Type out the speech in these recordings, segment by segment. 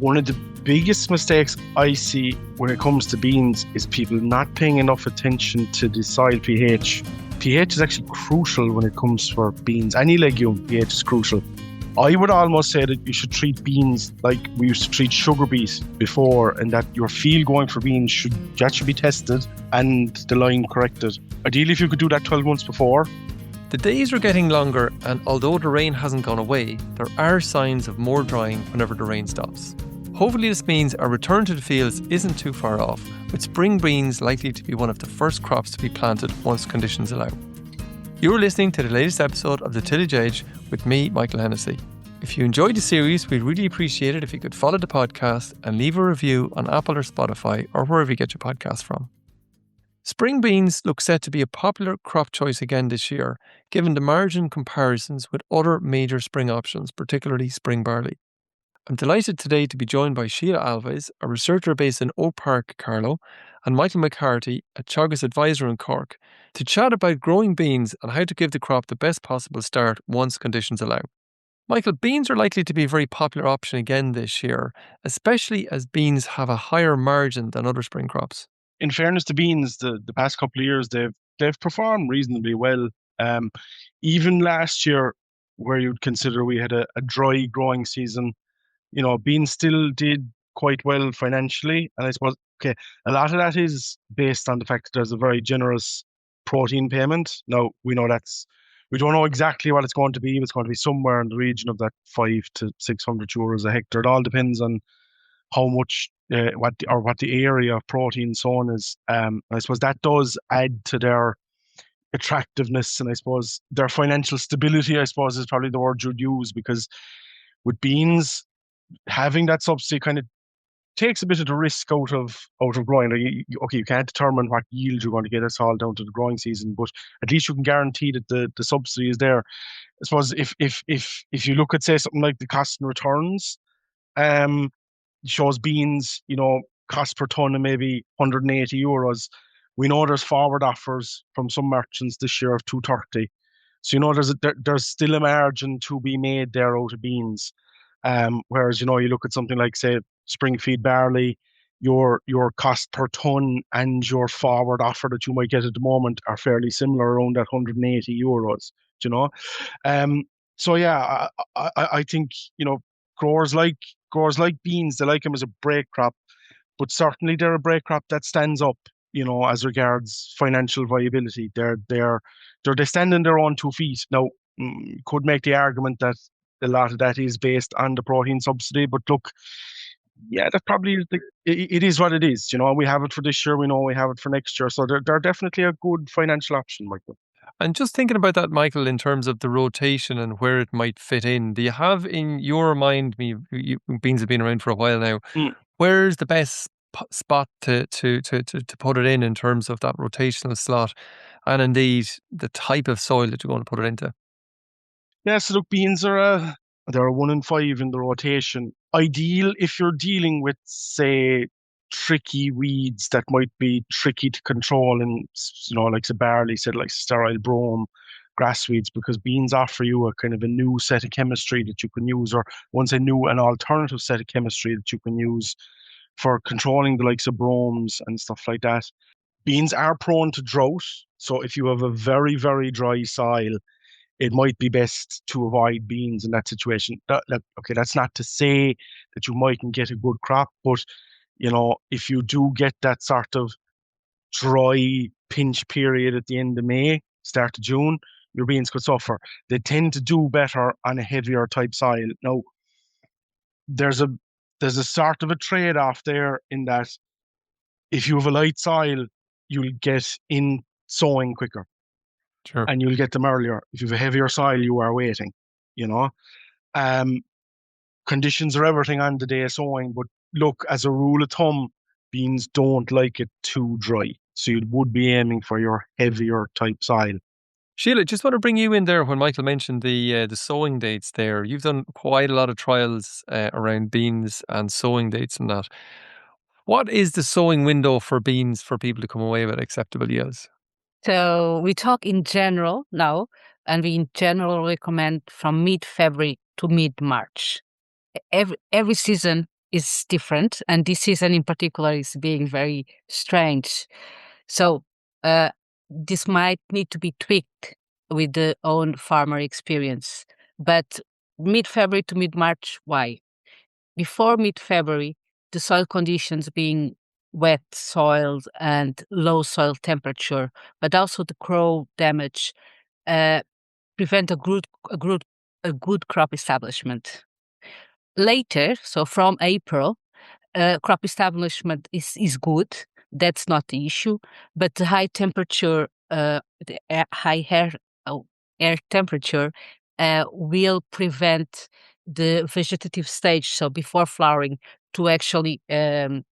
One of the biggest mistakes I see when it comes to beans is people not paying enough attention to the soil pH. pH is actually crucial when it comes for beans. Any legume, pH is crucial. I would almost say that you should treat beans like we used to treat sugar beets before, and that your field going for beans should be tested and the line corrected. Ideally, if you could do that 12 months before. The days are getting longer, and although the rain hasn't gone away, there are signs of more drying whenever the rain stops. Hopefully this means our return to the fields isn't too far off, with spring beans likely to be one of the first crops to be planted once conditions allow. You're listening to the latest episode of the Tillage Edge with me, Michael Hennessy. If you enjoyed the series, we'd really appreciate it if you could follow the podcast and leave a review on Apple or Spotify or wherever you get your podcasts from. Spring beans look set to be a popular crop choice again this year, given the margin comparisons with other major spring options, particularly spring barley. I'm delighted today to be joined by Sheila Alves, a researcher based in Oak Park, Carlow, and Michael McCarthy, a Teagasc advisor in Cork, to chat about growing beans and how to give the crop the best possible start once conditions allow. Michael, beans are likely to be a very popular option again this year, especially as beans have a higher margin than other spring crops. In fairness to beans, the past couple of years, they've performed reasonably well. Even last year, where you'd consider we had a dry growing season, beans still did quite well financially. And I suppose, a lot of that is based on the fact that there's a very generous protein payment. Now, we don't know exactly what it's going to be. It's going to be somewhere in the region of that 500 to 600 euros a hectare. It all depends on how much, what the area of protein sown is. I suppose that does add to their attractiveness, and I suppose their financial stability, I suppose, is probably the word you'd use, because with beans, having that subsidy kind of takes a bit of the risk out of growing. You can't determine what yield you're going to get. It's all down to the growing season, but at least you can guarantee that the subsidy is there. I suppose if you look at, say, something like the cost and returns, shows beans, cost per tonne of maybe 180 euros. We know there's forward offers from some merchants this year of 230. So, there's still a margin to be made there out of beans. Whereas, you look at something like, say, spring feed barley, your cost per tonne and your forward offer that you might get at the moment are fairly similar, around that 180 euros, So yeah, I think, growers like beans, they like them as a break crop, but certainly they're a break crop that stands up, as regards financial viability. They stand on their own 2 feet. Now, could make the argument that a lot of that is based on the protein subsidy, but look, yeah, that probably is it is what it is. We have it for this year. We know we have it for next year. So they're definitely a good financial option, Michael. And just thinking about that, Michael, in terms of the rotation and where it might fit in, do you have in your mind, beans have been around for a while now, where's the best spot to put it in terms of that rotational slot, and indeed the type of soil that you're going to put it into? Yeah, so look, beans they're a 1 in 5 in the rotation. Ideal if you're dealing with, say, tricky weeds that might be tricky to control, and like the barley, said, like sterile brome, grass weeds, because beans offer you a kind of a new set of chemistry that you can use, or an alternative set of chemistry that you can use for controlling the likes of bromes and stuff like that. Beans are prone to drought, so if you have a very, very dry soil, it might be best to avoid beans in that situation. That's not to say that you mightn't get a good crop, but if you do get that sort of dry pinch period at the end of May, start of June, your beans could suffer. They tend to do better on a heavier type soil. Now, there's a sort of a trade-off there, in that if you have a light soil, you'll get in sowing quicker. Sure. And you'll get them earlier. If you have a heavier soil, you are waiting, Conditions are everything on the day of sowing, but look, as a rule of thumb, beans don't like it too dry. So you would be aiming for your heavier type soil. Sheila, just want to bring you in there when Michael mentioned the sowing dates there. You've done quite a lot of trials around beans and sowing dates and that. What is the sowing window for beans for people to come away with acceptable yields? So we talk in general now, and we in general recommend from mid-February to mid-March. Every season is different, and this season in particular is being very strange. So this might need to be tweaked with the own farmer experience. But mid-February to mid-March, why? Before mid-February, the soil conditions being wet soils and low soil temperature, but also the crow damage, uh, prevent a good crop establishment. Later, so from April, crop establishment is good. That's not the issue, but the high temperature, high air temperature, will prevent the vegetative stage, so before flowering, to actually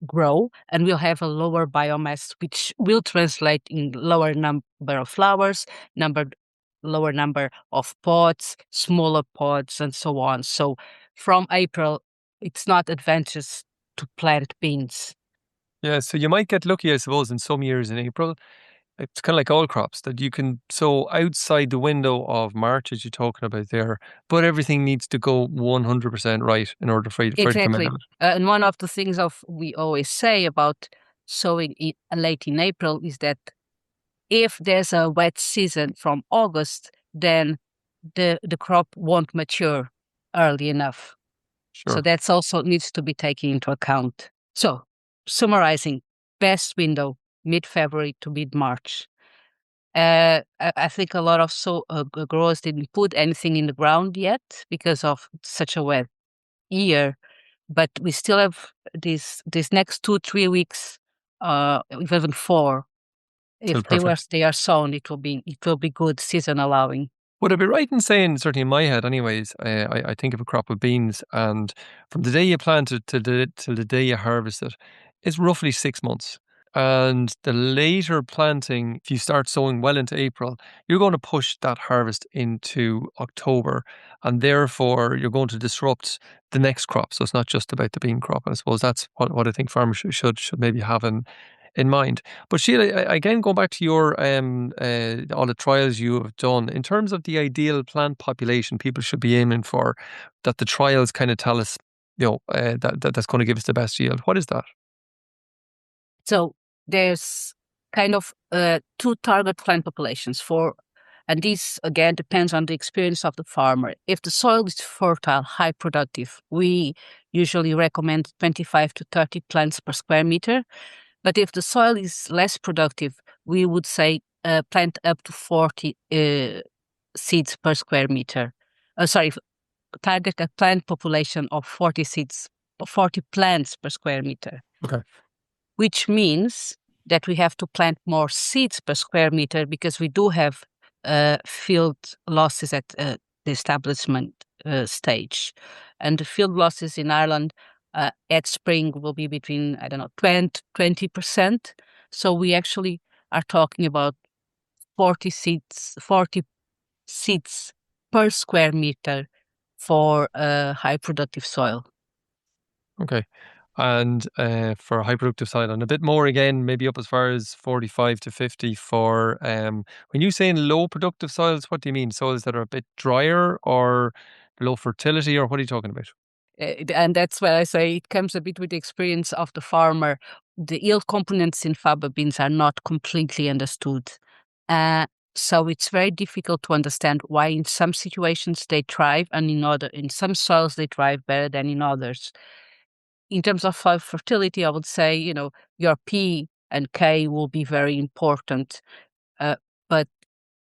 grow, and we'll have a lower biomass, which will translate in lower number of flowers, number lower number of pods, smaller pods, and so on. So from April, it's not advantageous to plant beans. Yeah, so you might get lucky, I suppose, in some years in April. It's kind of like all crops that you can sow outside the window of March, as you're talking about there, but everything needs to go 100% right in order for it to come Exactly. out. And one of the things of we always say about sowing late in April is that if there's a wet season from August, then the crop won't mature early enough. So Sure. that's also needs to be taken into account. So summarizing, best window mid-February to mid-March. I think a lot of growers didn't put anything in the ground yet because of such a wet year, but we still have these next 2-3 weeks, even 4. Still If perfect. they are sown, it will be good, season allowing. Would I be right in saying, certainly in my head, anyways, I think of a crop of beans, and from the day you plant it till the day you harvest it, it's roughly 6 months. And the later planting, if you start sowing well into April, you're going to push that harvest into October, and therefore you're going to disrupt the next crop. So it's not just about the bean crop. I suppose that's what I think farmers should maybe have in mind. But Sheila, again, going back to your all the trials you have done, in terms of the ideal plant population people should be aiming for, that the trials kind of tell us, that's going to give us the best yield. What is that? So there's kind of two target plant populations for, and this again depends on the experience of the farmer. If the soil is fertile, high productive, we usually recommend 25 to 30 plants per square meter. But if the soil is less productive, we would say plant up to 40 seeds per square meter. Sorry, target a plant population of 40 seeds, 40 plants per square meter, Okay. which means that we have to plant more seeds per square meter because we do have field losses at the establishment stage. And the field losses in Ireland at spring will be between, I don't know, 20%. So we actually are talking about 40 seeds per square meter for high productive soil. Okay. And for high productive soil, and a bit more again, maybe up as far as 45 to 50 for, when you say in low productive soils, what do you mean? Soils that are a bit drier or low fertility, or what are you talking about? And that's where I say it comes a bit with the experience of the farmer. The yield components in faba beans are not completely understood. Uh, so it's very difficult to understand why in some situations they thrive and in some soils they thrive better than in others. In terms of soil fertility, I would say, your P and K will be very important. Uh, but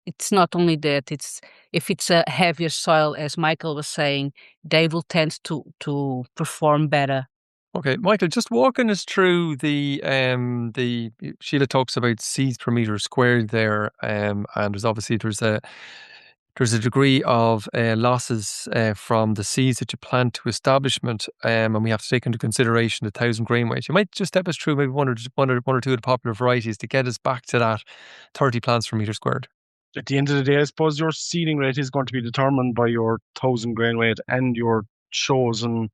it's not only that, it's if it's a heavier soil, as Michael was saying, they will tend to perform better. Okay, Michael, just walking us through the Sheila talks about seeds per meter squared there, and there's a degree of losses from the seeds that you plant to establishment, and we have to take into consideration the 1,000 grain weight. You might just step us through maybe one or two of the popular varieties to get us back to that 30 plants per meter squared. At the end of the day, I suppose your seeding rate is going to be determined by your 1,000 grain weight and your chosen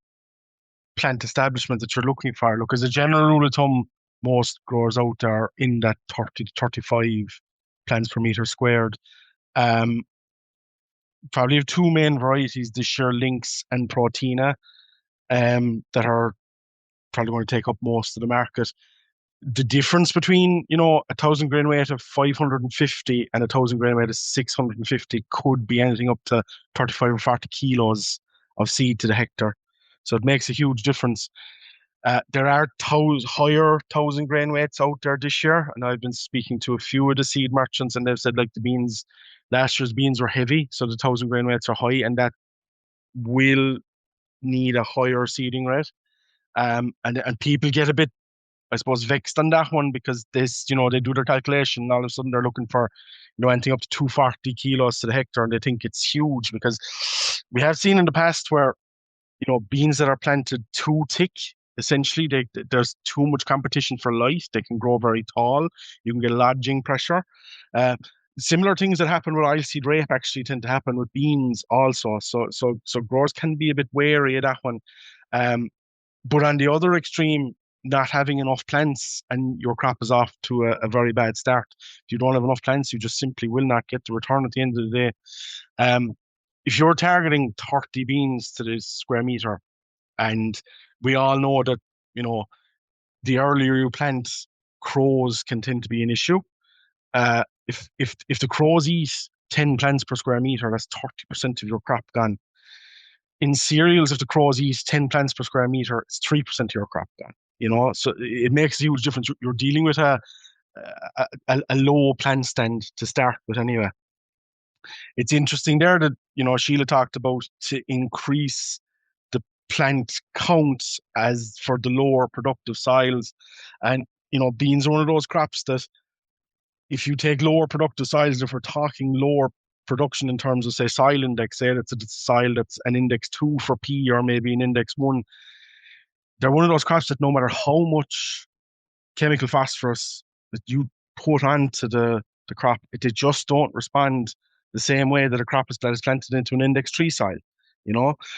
plant establishment that you're looking for. Look, as a general rule of thumb, most growers out there are in that 30 to 35 plants per meter squared. Um, Probably have two main varieties this year, Lynx and Protina, that are probably going to take up most of the market. The difference between, 1,000 grain weight of 550 and 1,000 grain weight of 650 could be anything up to 35 or 40 kilos of seed to the hectare. So it makes a huge difference. There are higher 1,000 grain weights out there this year, and I've been speaking to a few of the seed merchants, and they've said like the beans, last year's beans were heavy, so the 1,000 grain weights are high, and that will need a higher seeding rate. And people get a bit, I suppose, vexed on that one because they do their calculation, and all of a sudden they're looking for, anything up to 240 kilos to the hectare, and they think it's huge because we have seen in the past where, beans that are planted too thick, essentially, there's too much competition for light. They can grow very tall. You can get lodging pressure. Uh, Similar things that happen with oilseed rape actually tend to happen with beans also. So growers can be a bit wary of that one. Um, but on the other extreme, not having enough plants and your crop is off to a very bad start. If you don't have enough plants, you just simply will not get the return at the end of the day. Um, if you're targeting 30 beans to the square meter, and we all know that, the earlier you plant, crows can tend to be an issue. If the crows eat 10 plants per square meter, that's 30% of your crop gone. In cereals, if the crows eat 10 plants per square meter, it's 3% of your crop gone. So it makes a huge difference. You're dealing with a low plant stand to start with anyway. It's interesting there that, Sheila talked about to increase the plant count as for the lower productive soils. And, beans are one of those crops that if you take lower productive soils, if we're talking lower production in terms of, say, soil index, say that's a soil that's an index 2 for P or maybe an index 1, they're one of those crops that no matter how much chemical phosphorus that you put onto the crop, they just don't respond the same way that a crop that is planted into an index 3 soil,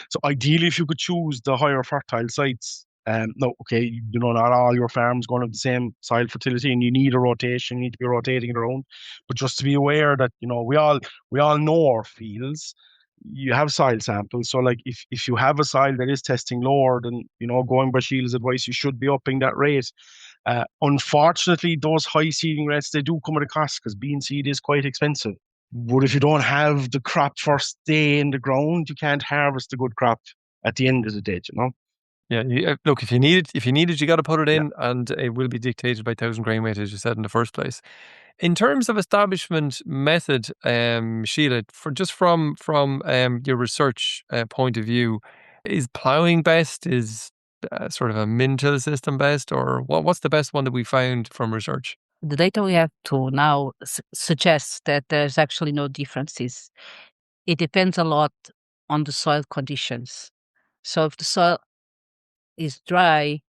So ideally, if you could choose the higher fertile sites, no, okay, not all your farms going to have the same soil fertility, and you need a rotation, you need to be rotating it around. But just to be aware that, we all know our fields. You have soil samples, so like if you have a soil that is testing lower, then going by Sheila's advice, you should be upping that rate. Unfortunately, those high seeding rates, they do come at a cost because bean seed is quite expensive. But if you don't have the crop first day in the ground, you can't harvest a good crop at the end of the day. Yeah, look, if you need it, you got to put it Yeah. in, and it will be dictated by 1,000 grain weight, as you said in the first place. In terms of establishment method, Sheila, from your research point of view, is ploughing best? Is sort of a min-till system best, or what's the best one that we found from research? The data we have to now suggests that there's actually no differences. It depends a lot on the soil conditions. So if the soil is dry,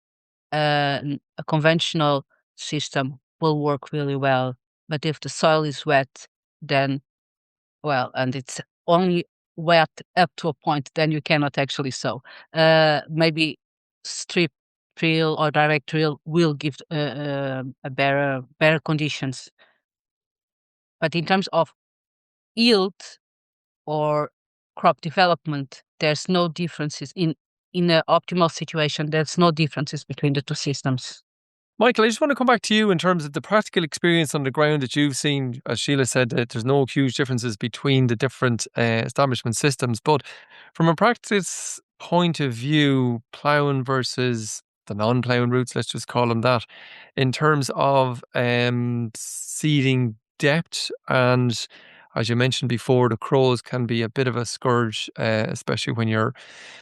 a conventional system will work really well. But if the soil is wet, then, well, and it's only wet up to a point, then you cannot actually sow. Maybe strip drill or direct drill will give a better conditions. But in terms of yield or crop development, there's no differences in an optimal situation. There's no differences between the two systems. Michael, I just want to come back to you in terms of the practical experience on the ground that you've seen. As Sheila said, that there's no huge differences between the different establishment systems. But from a practice point of view, ploughing versus the non-ploughing routes, let's just call them that, in terms of seeding depth, and as you mentioned before, the crows can be a bit of a scourge, especially when you're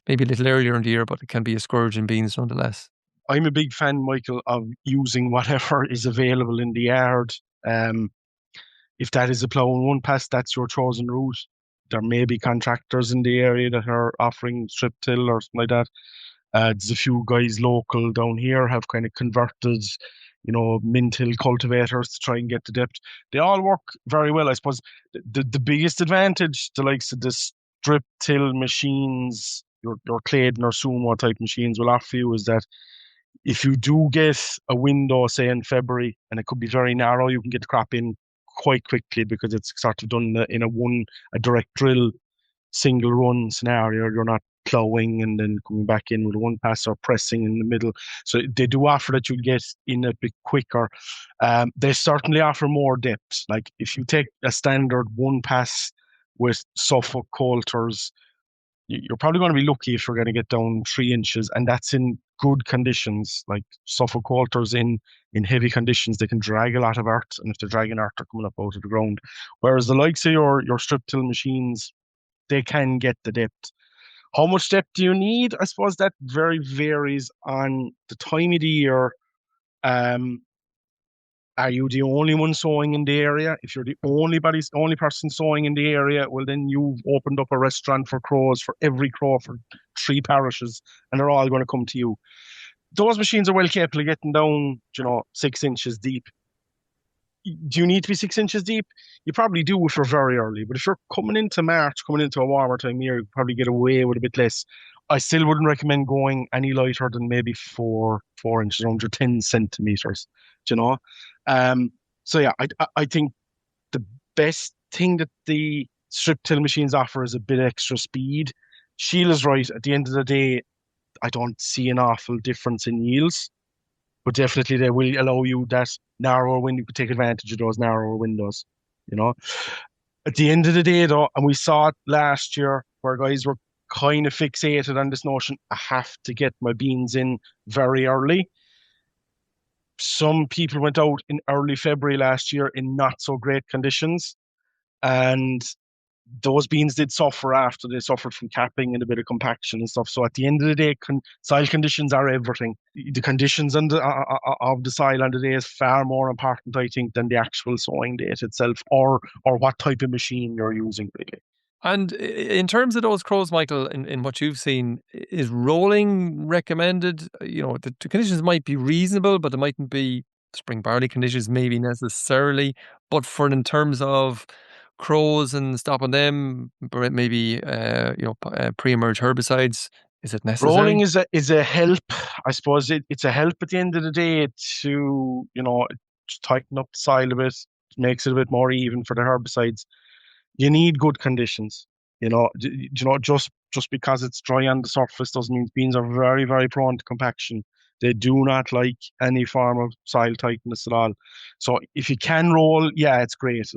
maybe a little earlier in the year, but it can be a scourge in beans nonetheless. I'm a big fan, Michael, of using whatever is available in the yard. If that is a plough and one pass, that's your chosen route. There may be contractors in the area that are offering strip till or something like that. There's a few guys local down here have kind of converted, min-till cultivators to try and get the depth. They all work very well. I suppose the biggest advantage, the likes of the strip till machines, your Claydon or Sumo type machines will offer you, is that if you do get a window, say in February, and it could be very narrow, you can get the crop in quite quickly because it's sort of done in a direct drill, single run scenario. You're not plowing and then coming back in with one pass or pressing in the middle. So they do offer that you get in a bit quicker. They certainly offer more depth. Like if you take a standard one pass with Suffolk coulters, you're probably going to be lucky if you're going to get down 3 inches, and that's in good conditions. Like Suffolk coulters in heavy conditions, they can drag a lot of earth, and if they're dragging earth, they're coming up out of the ground. Whereas the likes of your strip till machines, they can get the depth. How much depth do you need? I suppose that very varies on the time of the year. Um, are you the only one sowing in the area? If you're the only person sowing in the area, well, then you've opened up a restaurant for crows, for every crow for 3 parishes, and they're all going to come to you. Those machines are well capable of getting down, 6 inches deep. Do you need to be 6 inches deep? You probably do if you're very early. But if you're coming into March, coming into a warmer time of year, you probably get away with a bit less. I still wouldn't recommend going any lighter than maybe 4 inches, around your 10 centimeters. Do you know? So yeah, I think the best thing that the strip till machines offer is a bit extra speed. Sheila's right. At the end of the day, I don't see an awful difference in yields, but definitely they will allow you that narrower window. You could take advantage of those narrower windows, you know. At the end of the day, though, and we saw it last year where guys were kind of fixated on this notion, I have to get my beans in very early. Some people went out in early February last year in not so great conditions, and those beans did suffer after. They suffered from capping and a bit of compaction and stuff. So at the end of the day, soil conditions are everything. The conditions on of the soil on the day is far more important, I think, than the actual sowing date itself, or what type of machine you're using, really. And in terms of those crows, Michael, in what you've seen, is rolling recommended? The conditions might be reasonable, but it mightn't be spring barley conditions, maybe necessarily. But in terms of crows and stopping them, maybe pre-emerge herbicides, is it necessary? Rolling is a help. I suppose it's a help at the end of the day to tighten up the soil a bit, makes it a bit more even for the herbicides. You need good conditions. Just because it's dry on the surface doesn't mean beans are very, very prone to compaction. They do not like any form of soil tightness at all. So if you can roll, yeah, it's great.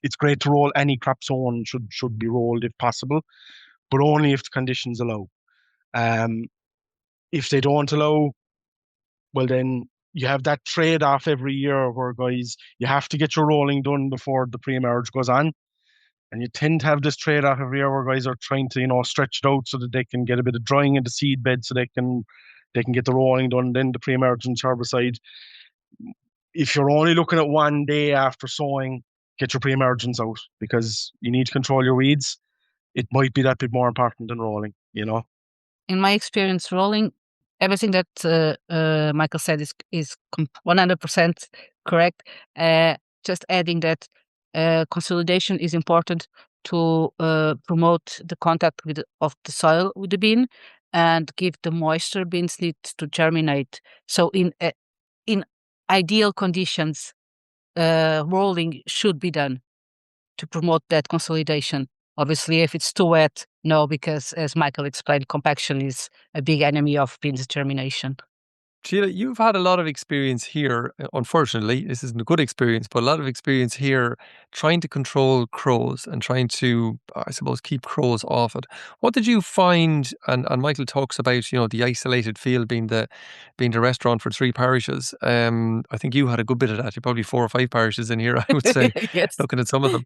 It's great to roll. Any crop sown should be rolled if possible, but only if the conditions allow. If they don't allow, well then you have that trade-off every year where guys, you have to get your rolling done before the pre-emerge goes on. And you tend to have this trade-off every year where guys are trying to, stretch it out so that they can get a bit of drying in the seed bed so they can get the rolling done, then the pre-emergence herbicide. If you're only looking at one day after sowing, get your pre-emergence out because you need to control your weeds. It might be that bit more important than rolling. In my experience, rolling, everything that Michael said is 100% correct. Just adding that consolidation is important to promote the contact of the soil with the bean and give the moisture beans need to germinate. So in ideal conditions, rolling should be done to promote that consolidation. Obviously, if it's too wet, no, because as Michael explained, compaction is a big enemy of beans germination. Sheila, you've had a lot of experience here. Unfortunately, this isn't a good experience, but a lot of experience here trying to control crows and trying to, I suppose, keep crows off it. What did you find? And Michael talks about, the isolated field being the restaurant for 3 parishes. I think you had a good bit of that. You're probably 4 or 5 parishes in here, I would say, Yes. looking at some of them.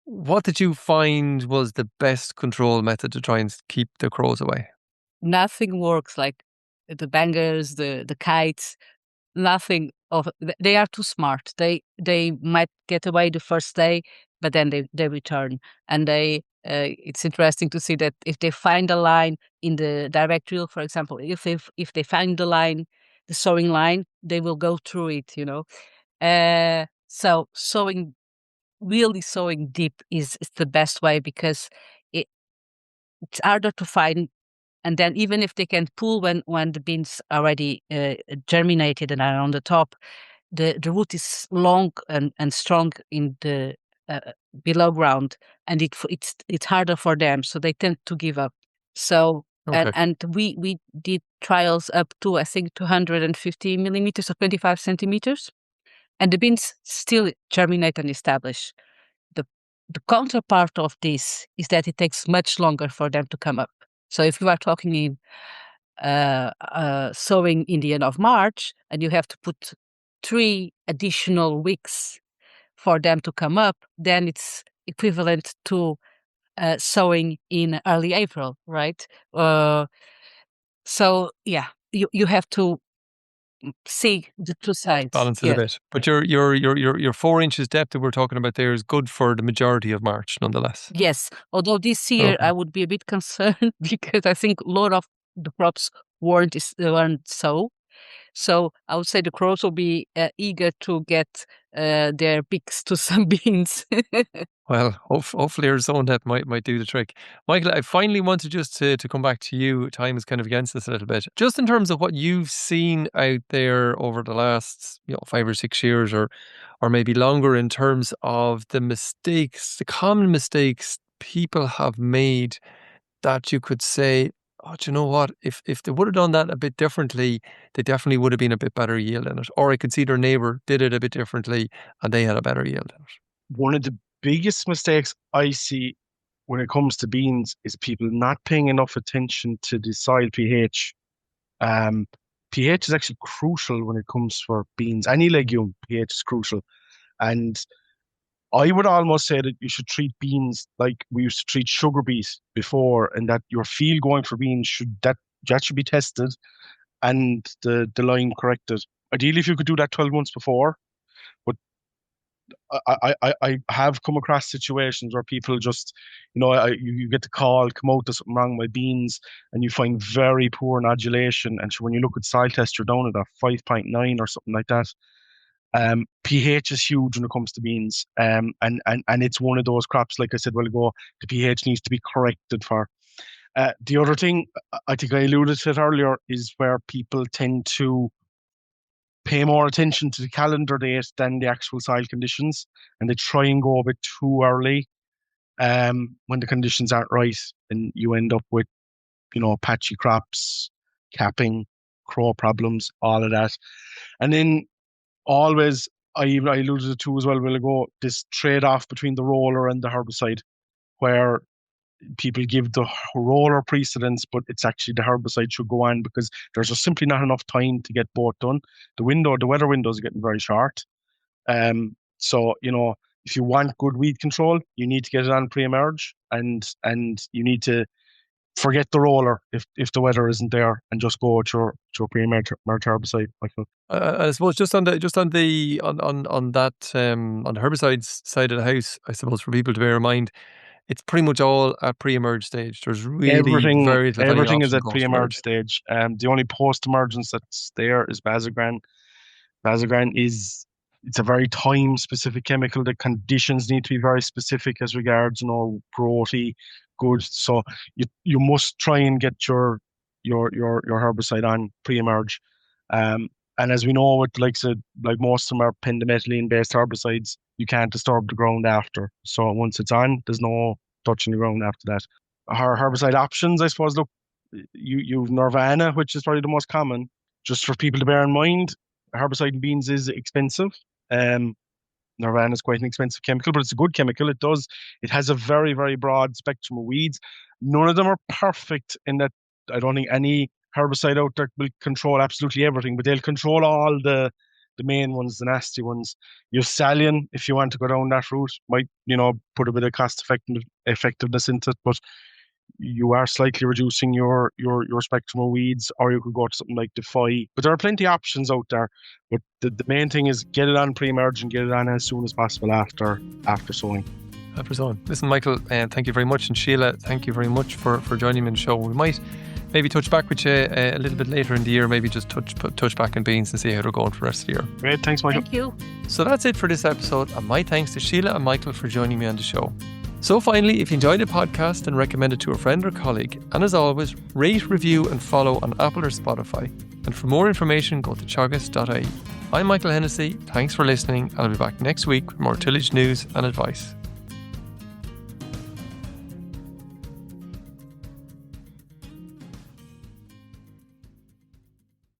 What did you find was the best control method to try and keep the crows away? Nothing works like the bangers, the kites. Nothing of they are too smart. They might get away the first day, but then they return. And it's interesting to see that if they find a line in the direct drill, for example, if they find the line, the sowing line, they will go through it. So really sowing deep is the best way because it's harder to find. And then even if they can pull when the beans already germinated and are on the top, the root is long and strong in the below ground, and it's harder for them, so they tend to give up. So Okay. And we did trials up to, I think, 250 millimeters or 25 centimeters, and the beans still germinate and establish. The counterpart of this is that it takes much longer for them to come up. So if you are talking in sowing in the end of March, and you have to put 3 additional weeks for them to come up, then it's equivalent to sowing in early April, right? So yeah, you have to see the two sides. Balance it a bit. But your 4 inches depth that we're talking about there is good for the majority of March, nonetheless. Yes, although this year Okay. I would be a bit concerned because I think a lot of the crops weren't sow. So I would say the crows will be eager to get their beaks to some beans. Well, hopefully our zone depth might do the trick. Michael, I finally wanted just to come back to you. Time is kind of against us a little bit. Just in terms of what you've seen out there over the last 5 or 6 years or maybe longer, in terms of the mistakes, the common mistakes people have made that you could say, oh, do you know what? If they would have done that a bit differently, they definitely would have been a bit better yield in it. Or I could see their neighbour did it a bit differently and they had a better yield in it. One of the biggest mistakes I see when it comes to beans is people not paying enough attention to the soil pH. Um, pH is actually crucial when it comes for beans. Any legume, pH is crucial. And I would almost say that you should treat beans like we used to treat sugar beets before, and that your field going for beans that should be tested and the line corrected. Ideally, if you could do that 12 months before, but I have come across situations where people just, you get the call, come out, there's something wrong with my beans, and you find very poor nodulation. And so when you look at soil test, you're down at a 5.9 or something like that. pH is huge when it comes to beans. And it's one of those crops, like I said a while ago, the pH needs to be corrected for. The other thing, I think I alluded to it earlier, is where people tend to pay more attention to the calendar date than the actual soil conditions, and they try and go a bit too early when the conditions aren't right, and you end up with, patchy crops, capping, crow problems, all of that. And then always, I alluded to as well a while ago, this trade-off between the roller and the herbicide, where people give the roller precedence, but it's actually the herbicide should go on because there's just simply not enough time to get both done. The weather window is getting very short. So, if you want good weed control, you need to get it on pre-emerge, and you need to forget the roller if the weather isn't there, and just go with your pre-emerge herbicide, Michael. I suppose just on the herbicides side of the house, I suppose for people to bear in mind, it's pretty much all at pre-emerge stage. There's really very little everything is at pre-emerge stage. The only post-emergence that's there is Bazagran. Bazagran it's a very time-specific chemical. The conditions need to be very specific as regards, growthy, good. So you must try and get your herbicide on pre-emerge. And as we know, with like most of them are pendimethalin-based herbicides, you can't disturb the ground after. So once it's on, there's no touching the ground after that. Our herbicide options, I suppose, look, you've Nirvana, which is probably the most common. Just for people to bear in mind, herbicide in beans is expensive. Nirvana is quite an expensive chemical, but it's a good chemical. It has a very, very broad spectrum of weeds. None of them are perfect in that. I don't think any herbicide out there will control absolutely everything, but they'll control all the main ones, the nasty ones. Your Salian, if you want to go down that route, might, put a bit of cost effectiveness into it, but you are slightly reducing your spectrum of weeds, or you could go to something like Defy. But there are plenty of options out there. But the main thing is get it on pre-emerge and get it on as soon as possible after sowing. After sowing. Listen, Michael, thank you very much. And Sheila, thank you very much for joining me on the show. We might maybe touch back with you a little bit later in the year, maybe just touch back on beans and see how they're going for the rest of the year. Great, thanks, Michael. Thank you. So that's it for this episode, and my thanks to Sheila and Michael for joining me on the show. So finally, if you enjoyed the podcast, then recommend it to a friend or colleague. And as always, rate, review and follow on Apple or Spotify. And for more information, go to teagasc.ie. I'm Michael Hennessy. Thanks for listening. I'll be back next week with more tillage news and advice.